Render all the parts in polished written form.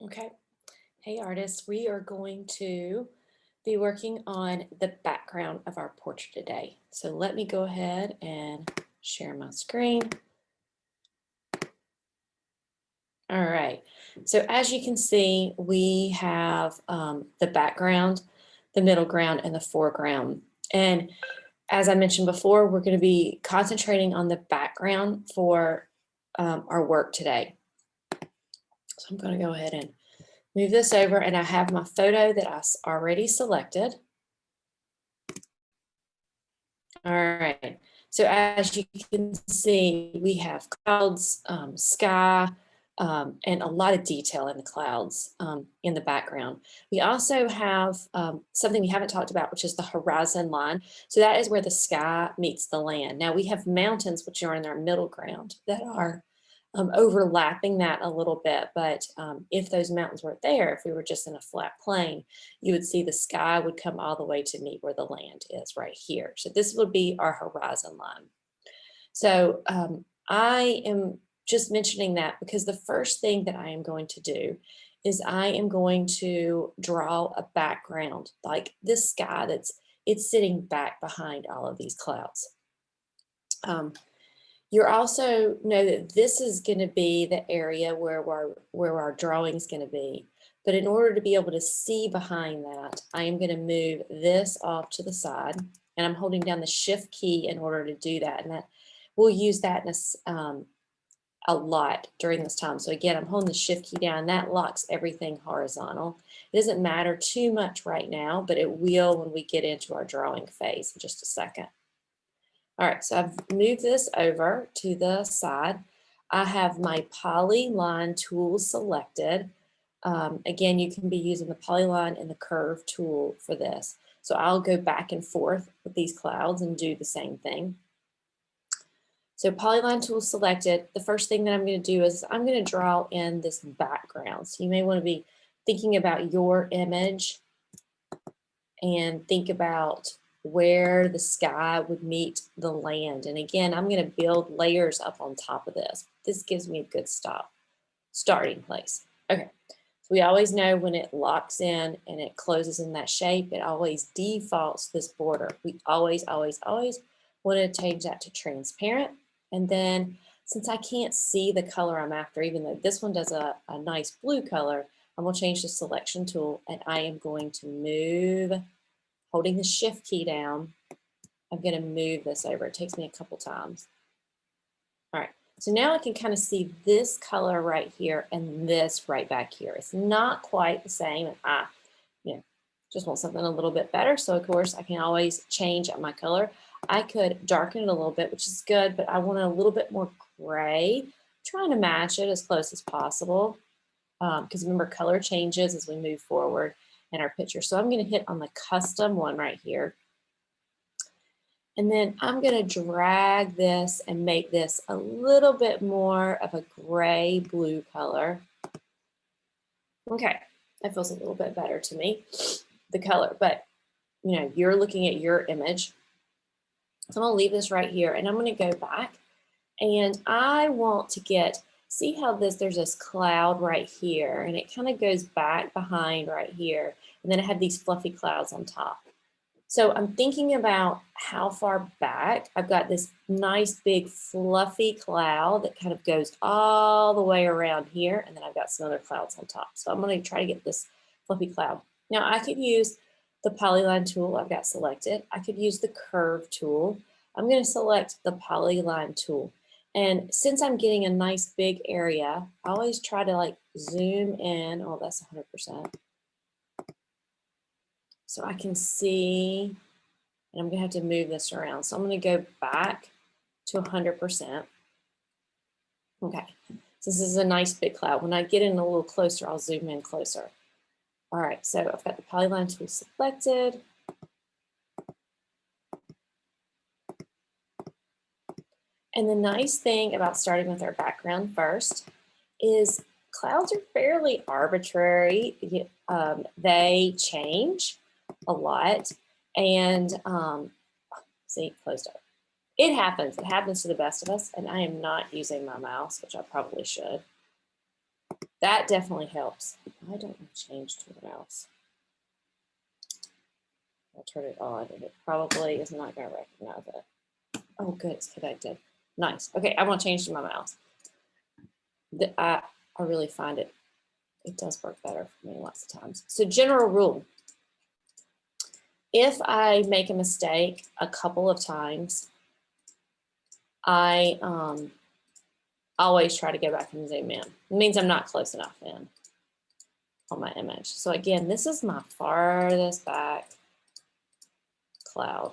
Okay. Hey artists, we are going to be working on the background of our portrait today. So let me go ahead and share my screen. All right. So as you can see, we have the background, the middle ground, and the foreground. And as I mentioned before, we're going to be concentrating on the background for our work today. So I'm going to go ahead and move this over, and I have my photo that I already selected. All right. So as you can see, we have clouds, sky, and a lot of detail in the clouds in the background. We also have something we haven't talked about, which is the horizon line. So that is where the sky meets the land. Now we have mountains, which are in our middle ground, that are overlapping that a little bit. But if those mountains weren't there, if we were just in a flat plain, you would see the sky would come all the way to meet where the land is right here. So this would be our horizon line. So I am just mentioning that because the first thing that I am going to do is I am going to draw a background like this sky it's sitting back behind all of these clouds. You also know that this is going to be the area where our drawing is going to be. But in order to be able to see behind that, I am going to move this off to the side, and I'm holding down the shift key in order to do that. And that we'll use that in a lot during this time. So again, I'm holding the shift key down, and that locks everything horizontal. It doesn't matter too much right now, but it will when we get into our drawing phase in just a second. All right, so I've moved this over to the side. I have my Polyline tool selected. Again, you can be using the Polyline and the curve tool for this. So I'll go back and forth with these clouds and do the same thing. So Polyline tool selected. The first thing that I'm going to do is I'm going to draw in this background. So you may want to be thinking about your image and think about where the sky would meet the land. And again, I'm going to build layers up on top of this. This gives me a good starting place. Okay, so we always know when it locks in and it closes in that shape, it always defaults this border. We always, always, always want to change that to transparent. And then since I can't see the color I'm after, even though this one does a nice blue color, I'm going to change the selection tool, and I am going to move, holding the shift key down, I'm going to move this over. It takes me a couple times. All right, so now I can kind of see this color right here and this right back here. It's not quite the same, and I just want something a little bit better. So of course I can always change my color. I could darken it a little bit, which is good, but I want it a little bit more gray. I'm trying to match it as close as possible because remember, color changes as we move forward in our picture. So I'm going to hit on the custom one right here. And then I'm going to drag this and make this a little bit more of a gray blue color. Okay, that feels a little bit better to me, the color, but you're looking at your image. So I'm going to leave this right here, and I'm going to go back, and I want to see how there's this cloud right here, and it kind of goes back behind right here, and then I have these fluffy clouds on top. So I'm thinking about how far back. I've got this nice big fluffy cloud that kind of goes all the way around here, and then I've got some other clouds on top. So I'm going to try to get this fluffy cloud. Now I could use the Polyline tool I've got selected. I could use the curve tool. I'm going to select the Polyline tool. And since I'm getting a nice big area, I always try to zoom in. Oh, that's 100%. So I can see, and I'm going to have to move this around. So I'm going to go back to 100%. Okay, so this is a nice big cloud. When I get in a little closer, I'll zoom in closer. All right, so I've got the Polyline tool selected. And the nice thing about starting with our background first is clouds are fairly arbitrary. They change a lot. And see, closed up. It happens. It happens to the best of us. And I am not using my mouse, which I probably should. That definitely helps. I don't want to change to what else. I'll turn it on and it probably is not going to recognize it. Oh, good, it's connected. Nice. Okay, I want to change to my mouse. I really find it does work better for me lots of times. So general rule, if I make a mistake a couple of times, I always try to go back and zoom in. It means I'm not close enough in on my image. So again, this is my farthest back cloud.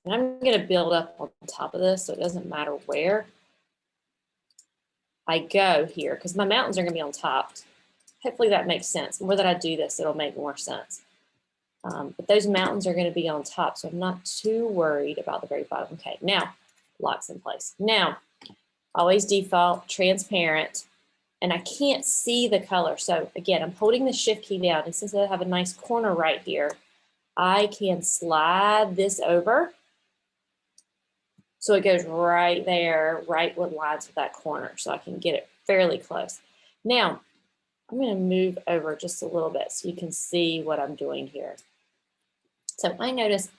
And I'm going to build up on top of this so it doesn't matter where I go here, because my mountains are going to be on top. Hopefully that makes sense. The more that I do this, it'll make more sense. But those mountains are going to be on top, so I'm not too worried about the very bottom. Okay, now, locks in place. Now, always default, transparent, and I can't see the color. So again, I'm holding the shift key down, and since I have a nice corner right here, I can slide this over so it goes right there, right what lines with that corner, so I can get it fairly close. Now, I'm going to move over just a little bit so you can see what I'm doing here. So I notice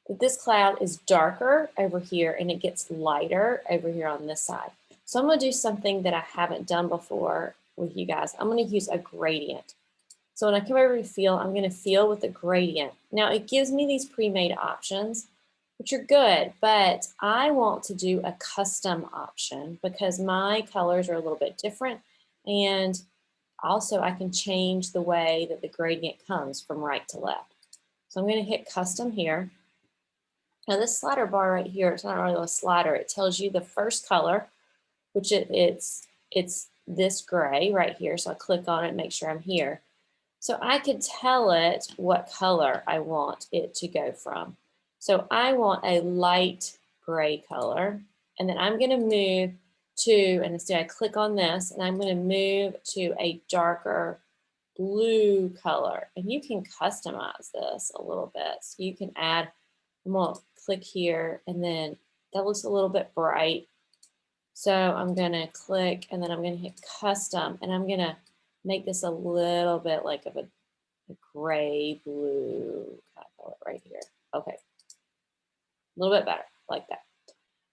that this cloud is darker over here and it gets lighter over here on this side. So I'm going to do something that I haven't done before with you guys. I'm going to use a gradient. So when I come over to fill, I'm going to fill with a gradient. Now it gives me these pre-made options, which are good, but I want to do a custom option because my colors are a little bit different, and also I can change the way that the gradient comes from right to left. So I'm going to hit custom here. Now this slider bar right here, it's not really a slider, it tells you the first color, which it's this gray right here. So I click on it, make sure I'm here. So I could tell it what color I want it to go from. So I want a light gray color, and then I'm going to move to, and instead I click on this, and I'm going to move to a darker blue color. And you can customize this a little bit. So you can add, I'm going to click here, and then that looks a little bit bright. So I'm going to click, and then I'm going to hit custom, and I'm going to make this a little bit like of a gray blue kind of color right here. Okay. A little bit better, like that.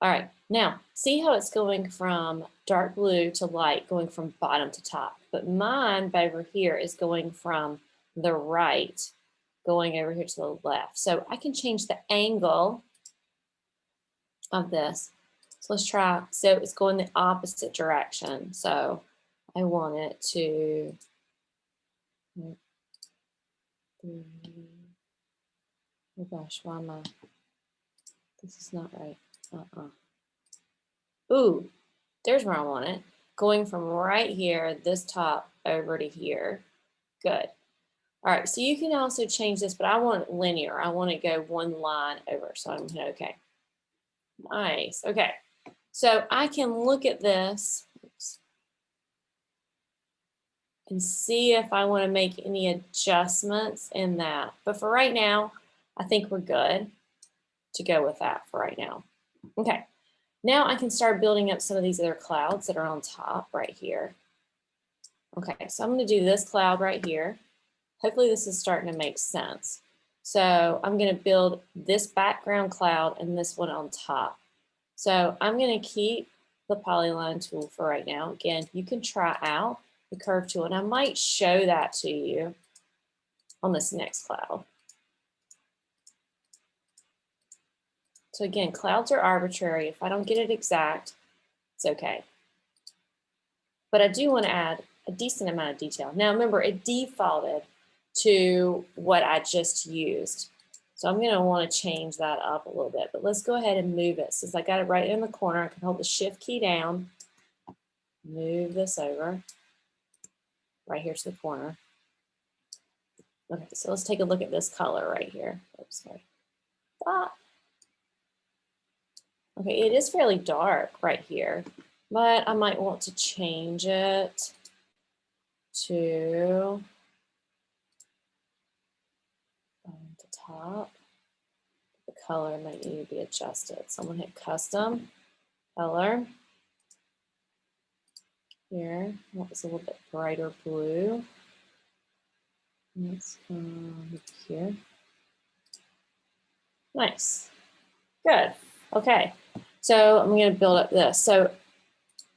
All right, now see how it's going from dark blue to light, going from bottom to top. But mine over here is going from the right, going over here to the left. So I can change the angle of this. So let's try, so it's going the opposite direction. So I want it to, oh gosh, why am I? This is not right. Ooh, there's where I want it. Going from right here, this top, over to here. Good. All right, so you can also change this, but I want it linear. I want to go one line over. So I'm going to, okay. Nice. Okay. So I can look at this and see if I want to make any adjustments in that. But for right now, I think we're good to go with that for right now. Okay. Now I can start building up some of these other clouds that are on top right here. Okay, so I'm going to do this cloud right here. Hopefully this is starting to make sense. So I'm going to build this background cloud and this one on top. So I'm going to keep the Polyline tool for right now. Again, you can try out the curve tool, and I might show that to you on this next cloud. So again, clouds are arbitrary. If I don't get it exact, it's okay. But I do want to add a decent amount of detail. Now remember, it defaulted to what I just used. So I'm going to want to change that up a little bit, but let's go ahead and move it. Since I got it right in the corner, I can hold the shift key down, move this over right here to the corner. Okay, so let's take a look at this color right here. Oops, sorry. Ah. Okay, it is fairly dark right here, but I might want to change it to the top. The color might need to be adjusted. So I'm going to hit custom color. here. That was a little bit brighter blue. Let's come here. Nice. Good. Okay. So I'm going to build up this. So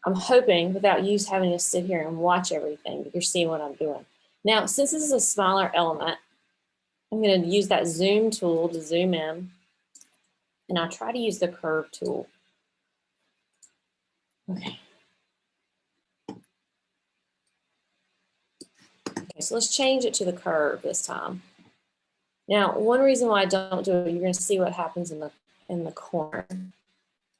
I'm hoping without you having to sit here and watch everything, that you're seeing what I'm doing. Now, since this is a smaller element, I'm going to use that zoom tool to zoom in. And I'll try to use the curve tool. Okay. Okay, so let's change it to the curve this time. Now, one reason why I don't do it, you're going to see what happens in the corner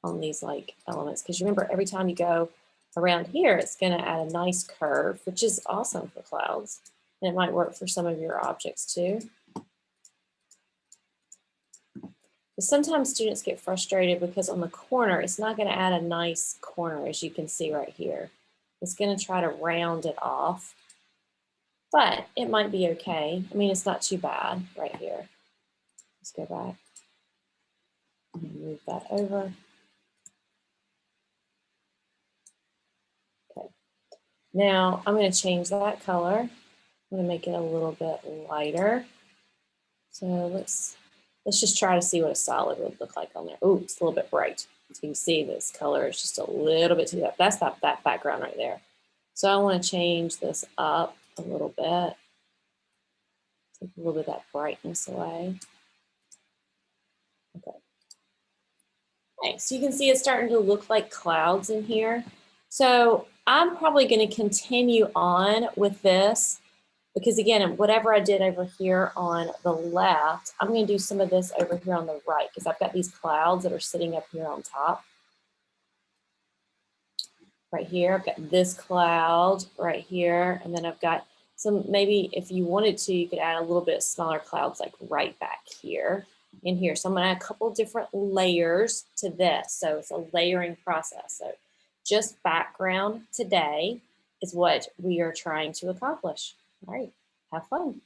on these like elements, because remember, every time you go around here, it's going to add a nice curve, which is awesome for clouds, and it might work for some of your objects too. But sometimes students get frustrated because on the corner, it's not going to add a nice corner, as you can see right here. It's going to try to round it off. But it might be okay. I mean, it's not too bad right here. Let's go back and move that over. Okay. Now I'm going to change that color. I'm going to make it a little bit lighter. So let's just try to see what a solid would look like on there. Oh, it's a little bit bright. So you can see this color is just a little bit too dark. That's that background right there. So I want to change this up a little bit. Take a little bit of that brightness away. Okay. Okay, so you can see it's starting to look like clouds in here. So I'm probably going to continue on with this because, again, whatever I did over here on the left, I'm going to do some of this over here on the right because I've got these clouds that are sitting up here on top. Right here, I've got this cloud right here, and then I've got some, maybe if you wanted to, you could add a little bit smaller clouds like right back here in here. So I'm gonna add a couple different layers to this. So it's a layering process. So just background today is what we are trying to accomplish. All right, have fun.